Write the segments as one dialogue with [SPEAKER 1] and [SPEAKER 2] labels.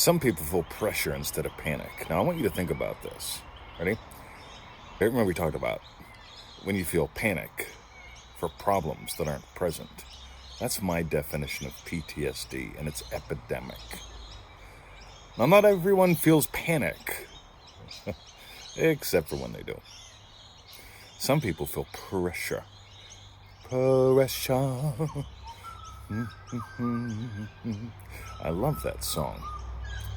[SPEAKER 1] Some people feel pressure instead of panic. Now, I want you to think about this. Ready? Remember we talked about when you feel panic for problems that aren't present. That's my definition of PTSD, and it's epidemic. Now, not everyone feels panic, except for when they do. Some people feel pressure. Pressure. I love that song.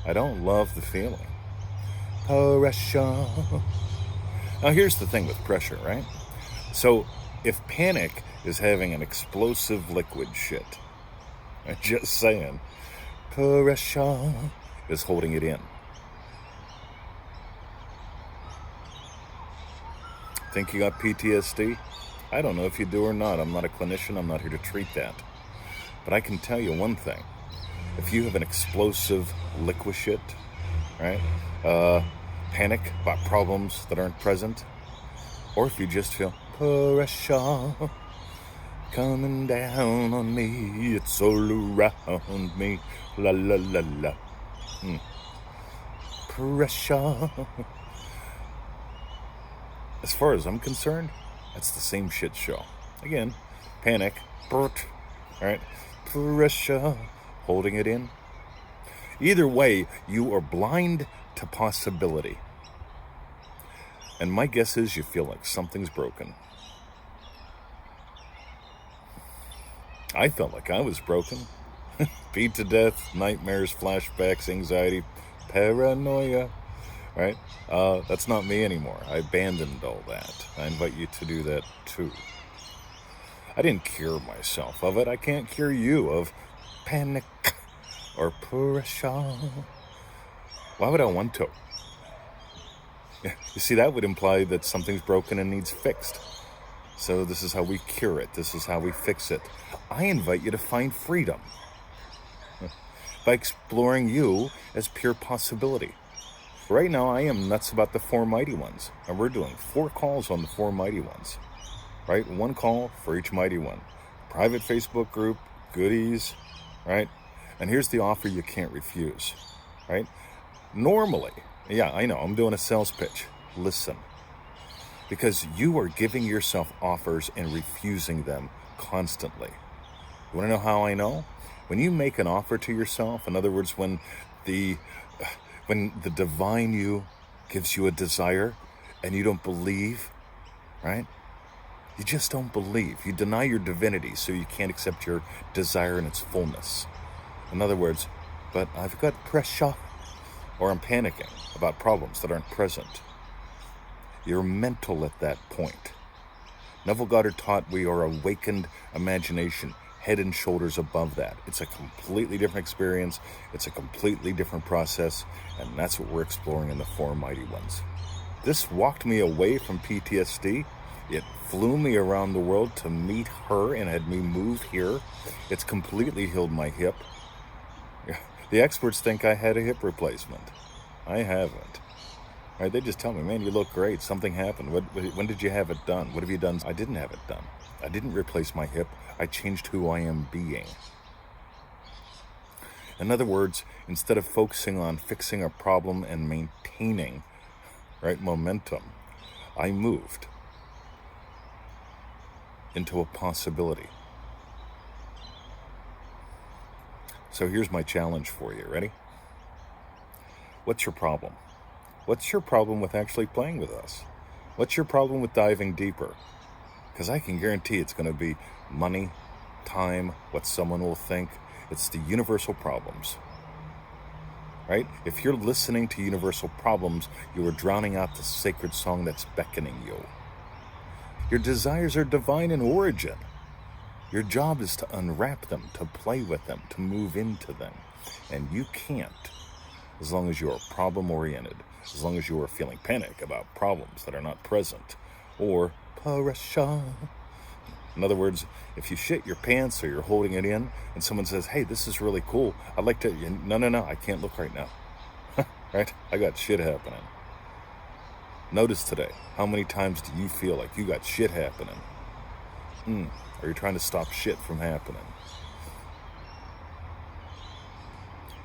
[SPEAKER 1] I don't love the feeling. Pressure. Now, here's the thing with pressure, right? So, if panic is having an explosive liquid shit, I'm just saying, pressure is holding it in. Think you got PTSD? I don't know if you do or not. I'm not a clinician. I'm not here to treat that. But I can tell you one thing. If you have an explosive liquid shit, right? Panic about problems that aren't present, or if you just feel pressure coming down on me, it's all around me, la la la la. Pressure. As far as I'm concerned, that's the same shit show. Again, panic, right? Pressure, holding it in. Either way, you are blind to possibility. And my guess is you feel like something's broken. I felt like I was broken. Beat to death, nightmares, flashbacks, anxiety, paranoia. Right? That's not me anymore. I abandoned all that. I invite you to do that too. I didn't cure myself of it. I can't cure you of panic or pressure. Why would I want to? You see, that would imply that something's broken and needs fixed. So this is how we cure it. This is how we fix it. I invite you to find freedom by exploring you as pure possibility. Right now, I am nuts about the four mighty ones, and we're doing 4 calls on the 4 mighty ones, right? 1 call for each mighty one. Private Facebook group, goodies, right? And here's the offer you can't refuse, right? Normally, yeah, I know, I'm doing a sales pitch. Listen, because you are giving yourself offers and refusing them constantly. You want to know how I know? When you make an offer to yourself, in other words, when the divine you gives you a desire and you don't believe, right? You just don't believe. You deny your divinity, so you can't accept your desire in its fullness. In other words, but I've got pressure, or I'm panicking about problems that aren't present. You're mental at that point. Neville Goddard taught we are awakened imagination, head and shoulders above that. It's a completely different experience. It's a completely different process. And that's what we're exploring in the 4 mighty ones. This walked me away from PTSD. It flew me around the world to meet her and had me move here. It's completely healed my hip. The experts think I had a hip replacement. I haven't. Right? They just tell me, man, you look great. Something happened. When did you have it done? What have you done? I didn't have it done. I didn't replace my hip. I changed who I am being. In other words, instead of focusing on fixing a problem and maintaining, right, momentum, I moved into a possibility. So here's my challenge for you. Ready? What's your problem? What's your problem with actually playing with us? What's your problem with diving deeper? Because I can guarantee it's going to be money, time, what someone will think. It's the universal problems, right? If you're listening to universal problems, you are drowning out the sacred song that's beckoning you. Your desires are divine in origin. Your job is to unwrap them, to play with them, to move into them. And you can't as long as you are problem-oriented, as long as you are feeling panic about problems that are not present, or pressure. In other words, if you shit your pants or you're holding it in and someone says, hey, this is really cool, I'd like to, no, I can't look right now. Right? I got shit happening. Notice today, how many times do you feel like you got shit happening? Or you're trying to stop shit from happening?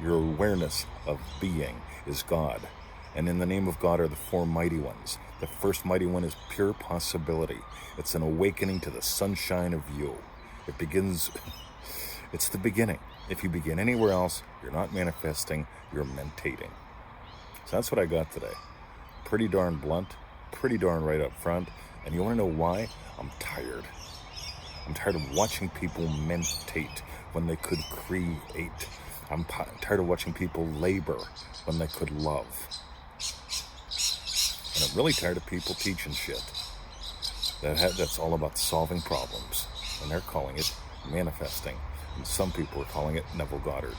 [SPEAKER 1] Your awareness of being is God. And in the name of God are the four mighty ones. The first mighty one is pure possibility. It's an awakening to the sunshine of you. It begins, it's the beginning. If you begin anywhere else, you're not manifesting, you're mentating. So that's what I got today. Pretty darn blunt, pretty darn right up front. And you want to know why? I'm tired. I'm tired of watching people mentate when they could create. I'm tired of watching people labor when they could love. And I'm really tired of people teaching shit. That's all about solving problems. And they're calling it manifesting. And some people are calling it Neville Goddard.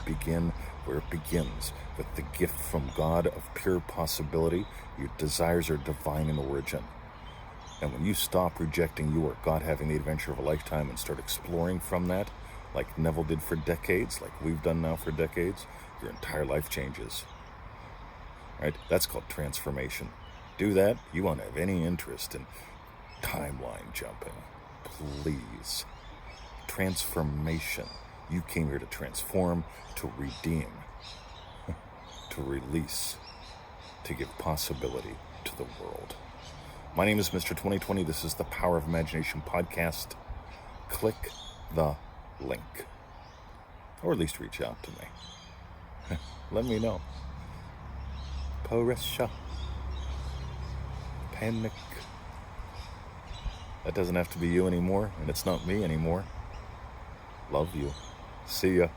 [SPEAKER 1] Begin where it begins, with the gift from God of pure possibility. Your desires are divine in origin. And when you stop rejecting you or God having the adventure of a lifetime and start exploring from that, like Neville did for decades, like we've done now for decades, your entire life changes. Right? That's called transformation. Do that, you won't have any interest in timeline jumping. Please. Transformation. You came here to transform, to redeem, to release, to give possibility to the world. My name is Mr. 2020. This is the Power of Imagination podcast. Click the link. Or at least reach out to me. Let me know. Pressure. Panic. That doesn't have to be you anymore, and it's not me anymore. Love you. See ya.